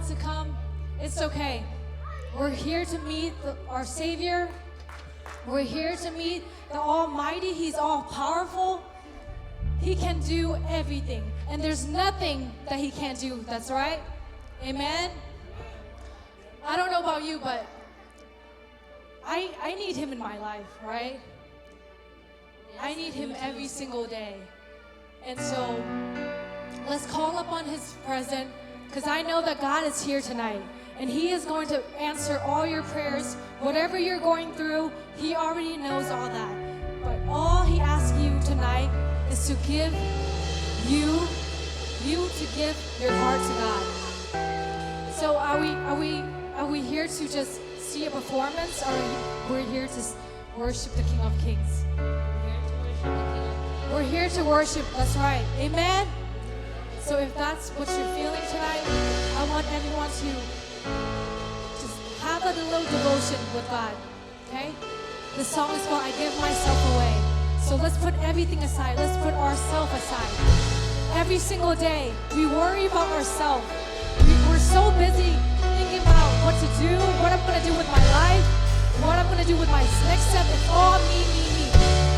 wants to come, it's okay. We're here to meet our Savior. We're here to meet the Almighty. He's all powerful. He can do everything. And there's nothing that He can't do. That's right. Amen. I don't know about you, but I need Him in my life, right? I need Him every single day. And so let's call upon His presence, because I know that God is here tonight. And He is going to answer all your prayers. Whatever you're going through, He already knows all that. But all He asks you tonight is to give you to give your heart to God. So are we here to just see a performance, or we're here to worship the King of Kings? We're here to worship, that's right. Amen? So if that's what you're feeling tonight, I want everyone to just have a little devotion with God, okay? The song is called I Give Myself Away. So let's put everything aside. Let's put ourselves aside. Every single day, we worry about ourselves. We're so busy thinking about what to do, what I'm going to do with my life, what I'm going to do with my next step. It's all me.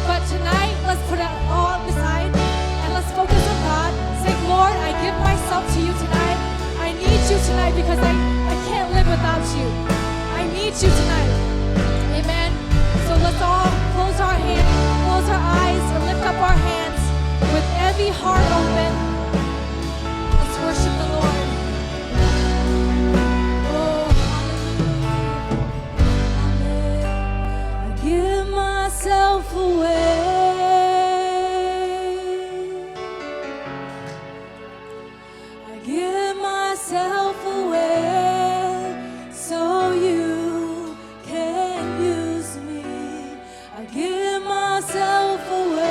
But tonight, let's put it all aside and let's focus on God. Say, Lord, I give myself to you tonight. I need you tonight because I can't live without you. I need you tonight. Amen. So let's all close our hands, close our eyes, and lift up our hands with every heart open. Let's worship the Lord. Oh, hallelujah. I give myself away. I give myself away so you can use me. I give myself away.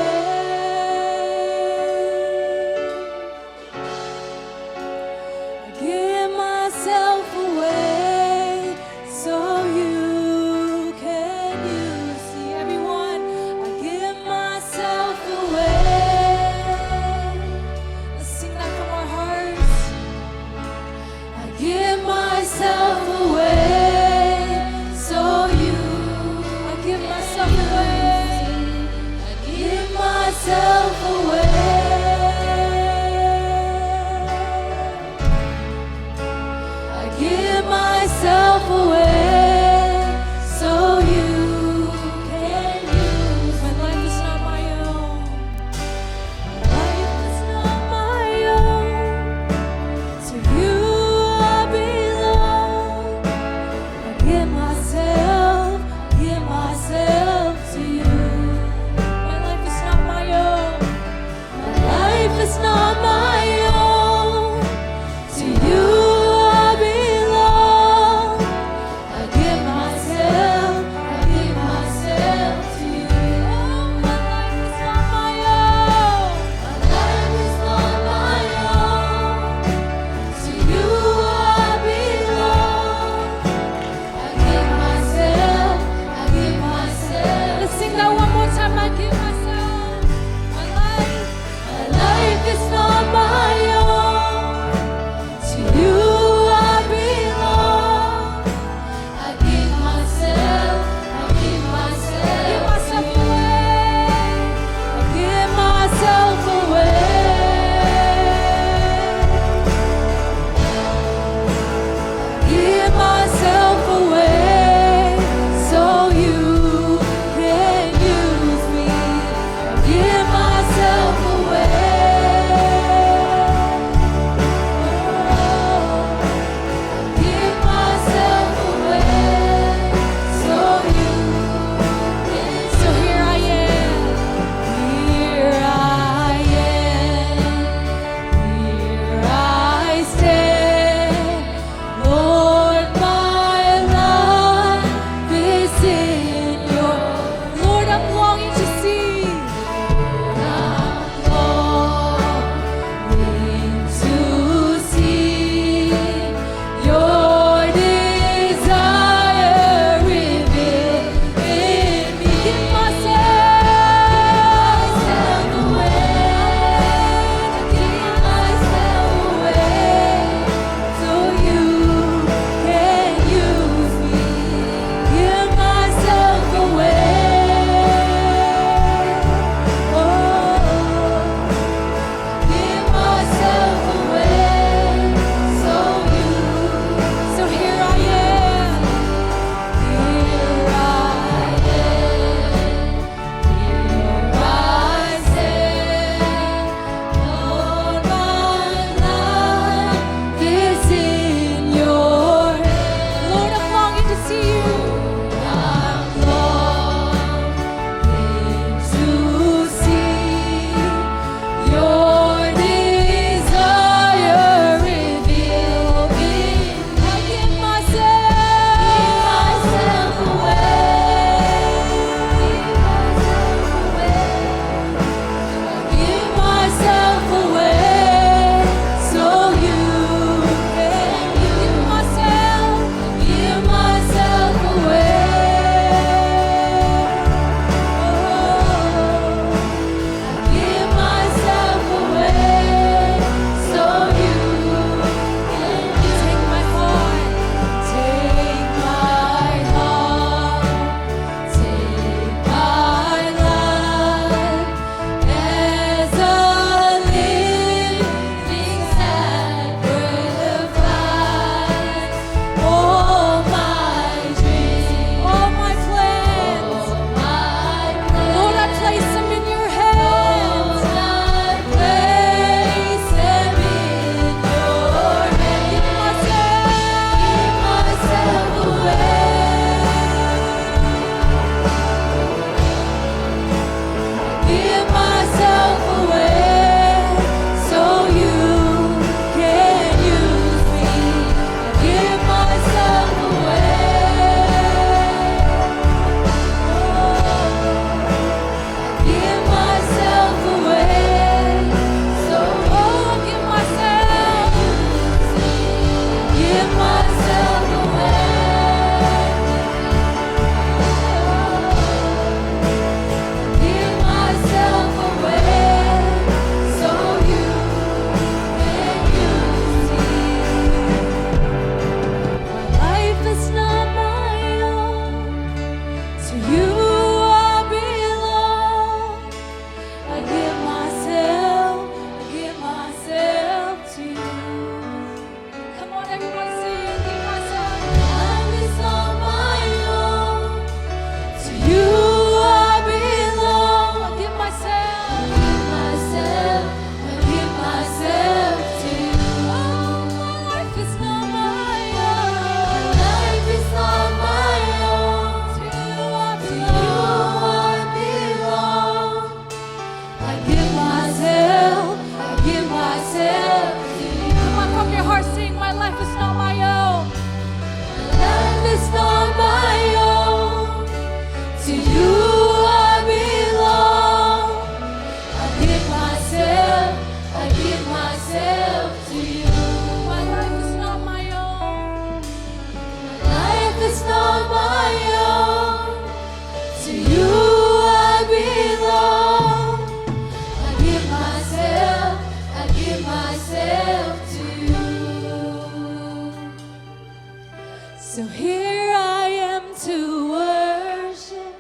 So here I am to worship.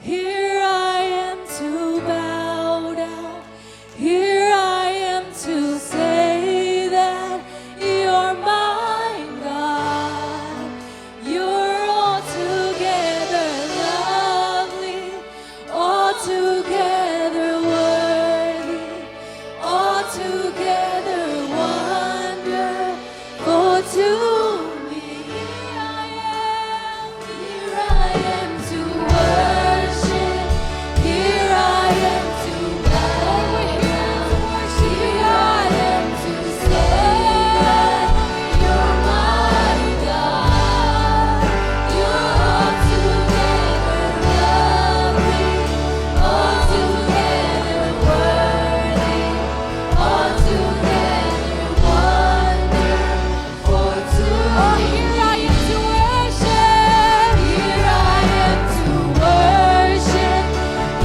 Here I am to bow down. Here I am to say that you're my God. You're altogether lovely, altogether worthy, altogether wonderful to me. Here I am to worship. Here I am to bow down. Here I am to say that you're my God. You're altogether lovely, altogether worthy, altogether wonderful to me. Oh, here I am to worship. Here I am to worship.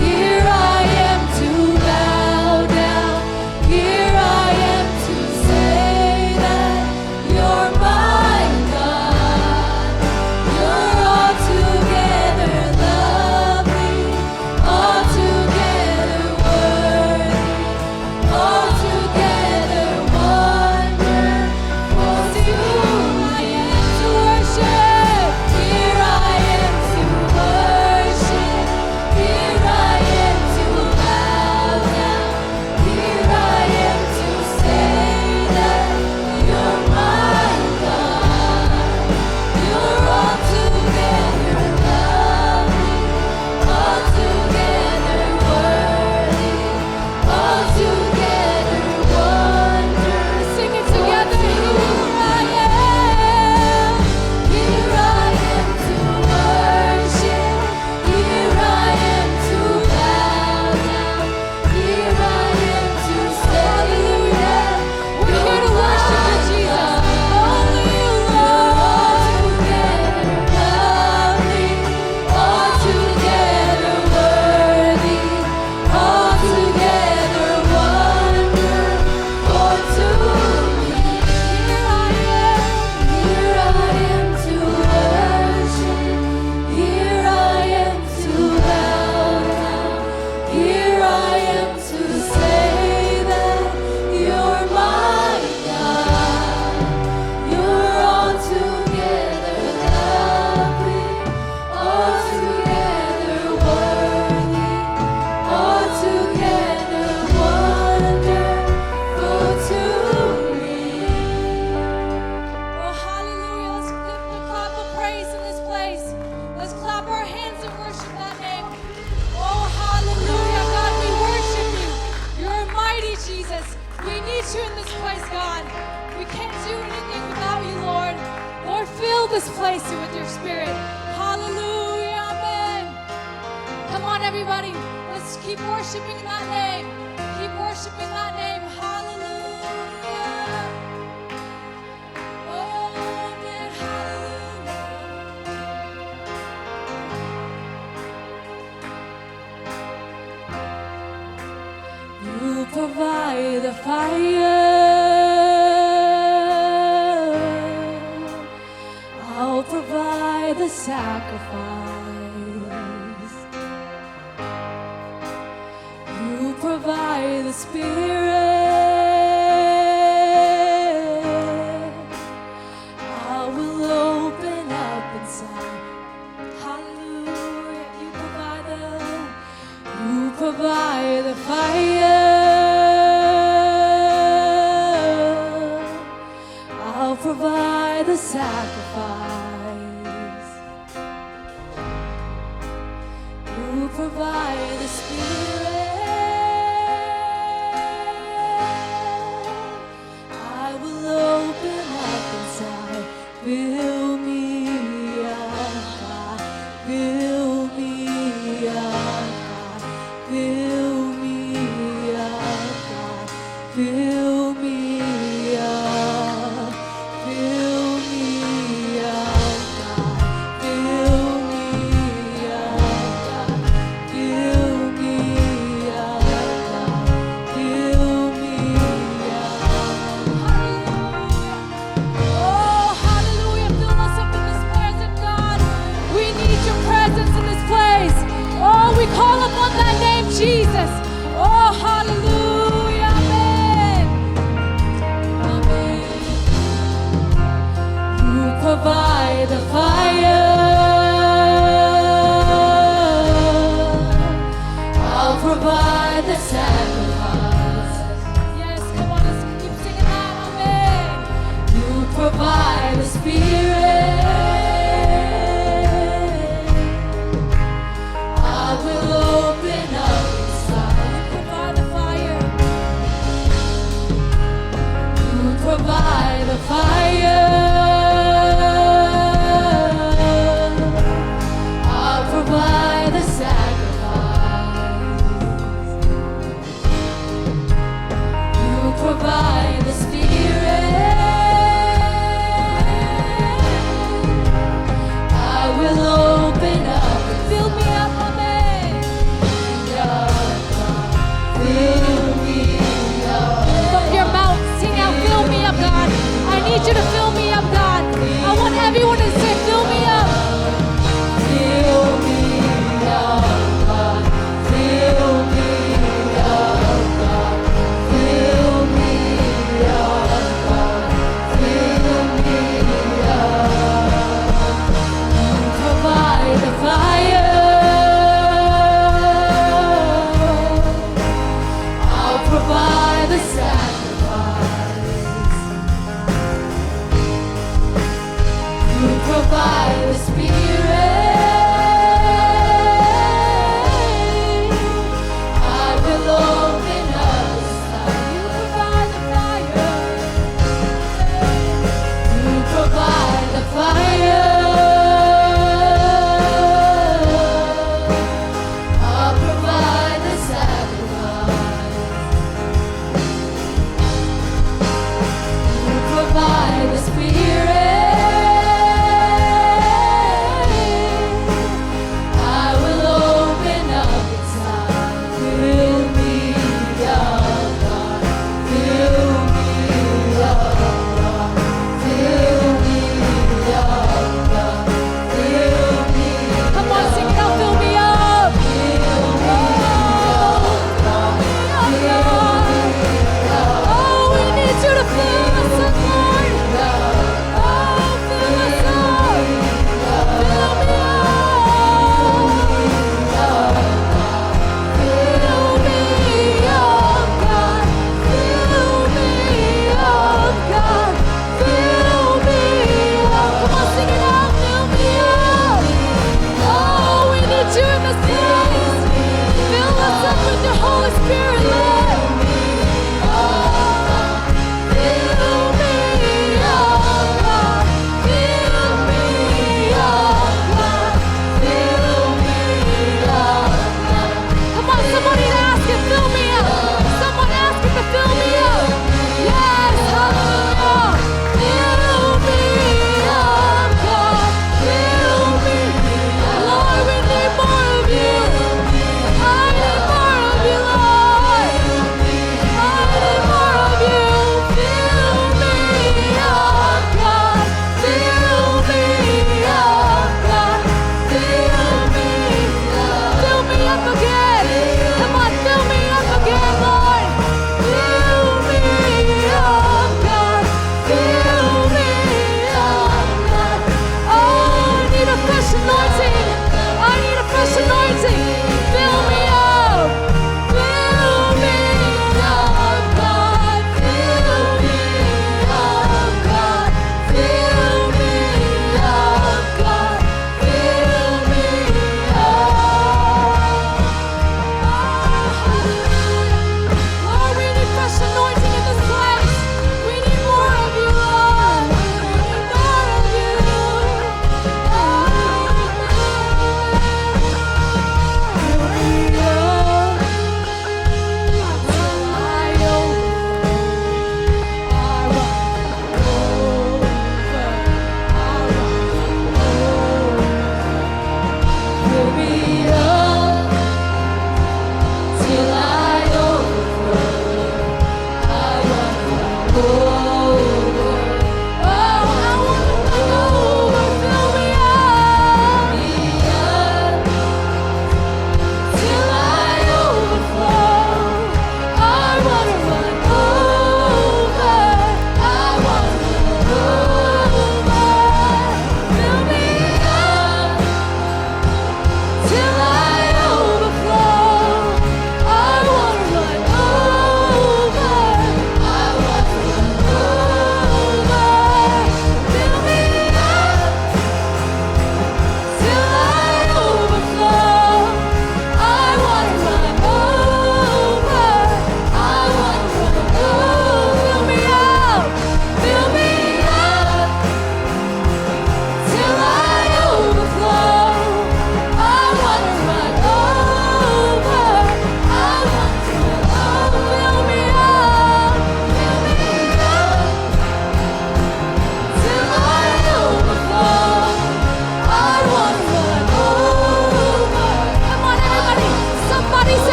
Here I am to bow down. Here I am to say that you're my God. You're altogether lovely, altogether worthy, altogether wonderful to me. I am to worship. Here I am to worship. Here I am to bow down. Here I am to say that you're my God. You're altogether lovely, altogether worthy, altogether wonderful. Sing it together. Here I am. Here I am to worship. Here I am to bow down. Here I am to say that we're here to worship you, Jesus. Only you, Lord. Altogether lovely, altogether worthy, altogether wonderful to me. Here I am to worship. Here I am to bow down. Here I am to say that you're my God. You're altogether lovely, altogether worthy, altogether wonderful to me. Oh, hallelujah. Let's lift the clap of praise in this place. Let's clap our hands and worship that name. Oh, hallelujah. God, we worship you. You're mighty, Jesus. We need you in this place, God. We can't do anything without you, Lord. Lord, fill this place with your spirit. Hallelujah. Amen. Come on, everybody. Let's keep worshiping that name. Keep worshiping that name. Hallelujah. Oh, amen. Hallelujah. You provide the fire. I'll provide the sacrifice. You provide the spirit. I will open up inside. Hallelujah. You provide the fire. I'll provide the sacrifice. You provide the spirit. I will open up inside. Fill me up, God. Fill me up, God. Fill me up, God. Fill me up. Fill me up, God. Fill me up, God. Fill me provide the fire. I'll provide the sacrifice. Yes, come on, let's keep singing that. Amen. You provide the Spirit. I will open up inside. You provide the fire. You provide the fire. I'll provide the sacrifice. You provide the Spirit.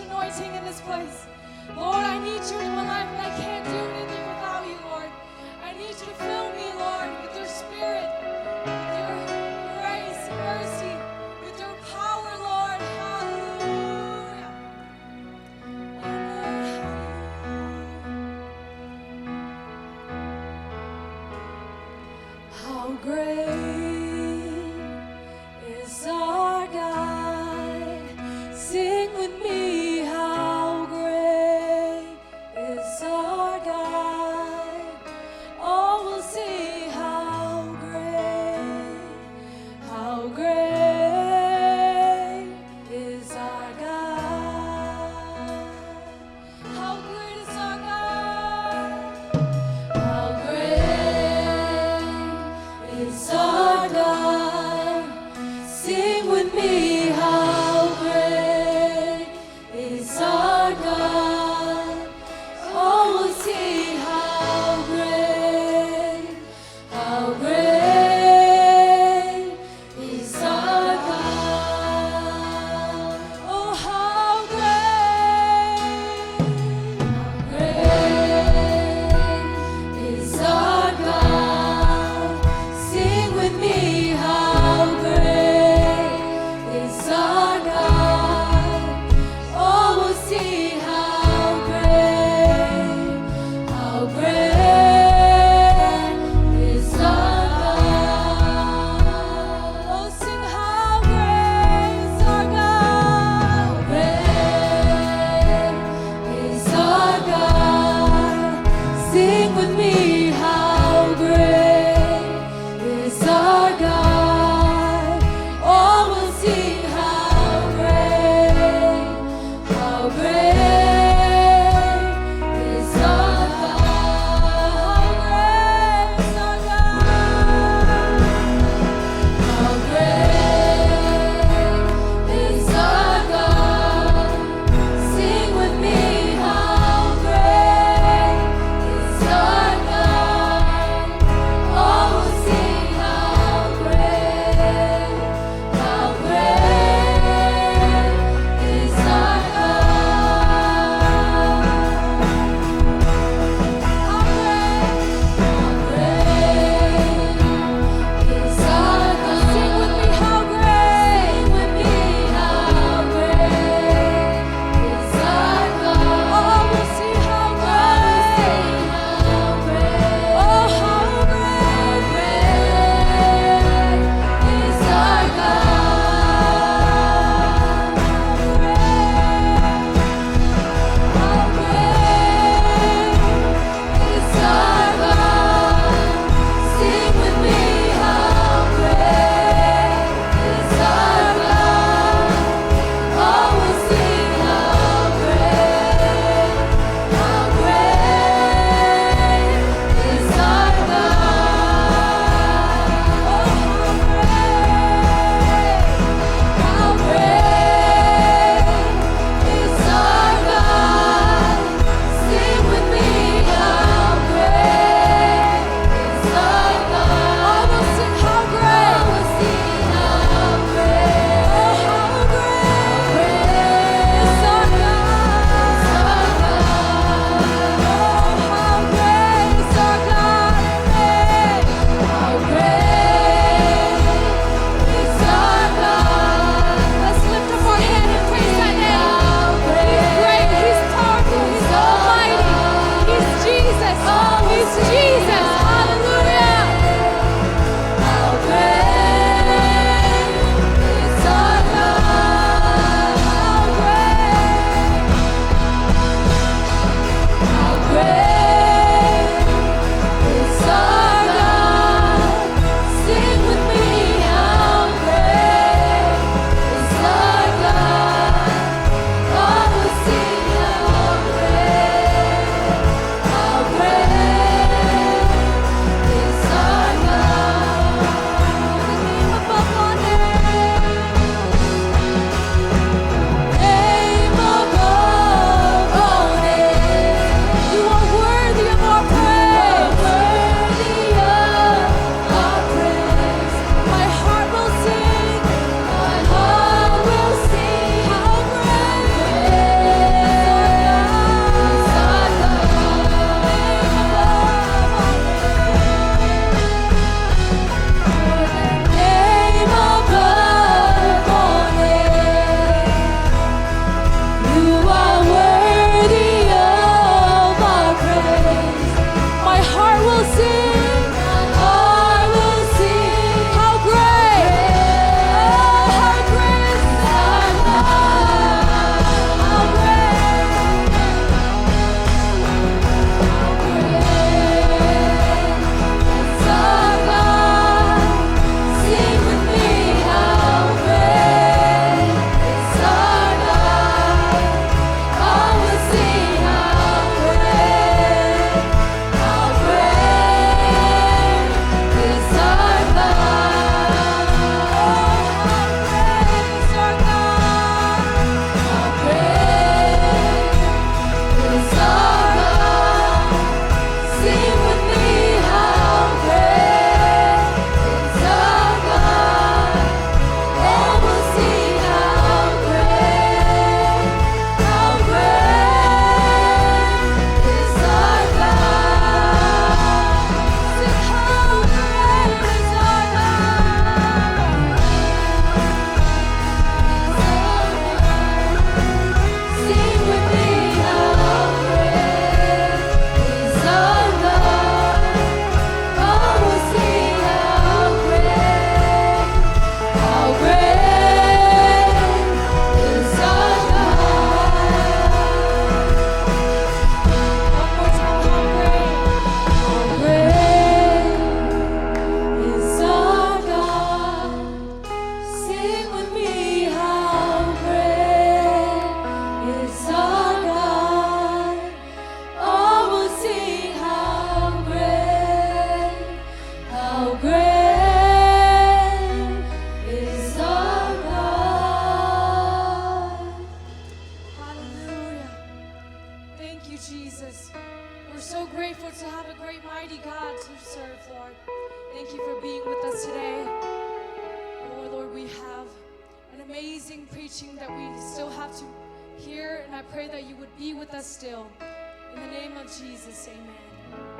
fresh anointing in this place. Lord, I need you in my life, and I can't do anything without you, Lord. I need you to fill me, Lord, with your spirit, with your grace and mercy, with your power, Lord. Hallelujah. Oh, Lord, hallelujah. How great is our God. Sing with me, how great is our God. Oh, we'll sing how great is our God. How great is our God. How great is our God. Sing with me, how great is our God. Oh, we'll sing how great is our God. Oh, how great is our God. Sing with me, how great is our God. Oh, we'll see how great is our God. Oh, sing how great is our God. Great is our God. Sing with me, how great is our God. Oh, we'll sing how great is our God. How great is our God. How great is our God. Sing with me, how great is our God. Oh, we'll sing how great is our God. you, Jesus. We're so grateful to have a great, mighty God to serve, Lord. Thank you for being with us today. Oh, Lord, we have an amazing preaching that we still have to hear, and I pray that you would be with us still. In the name of Jesus, amen.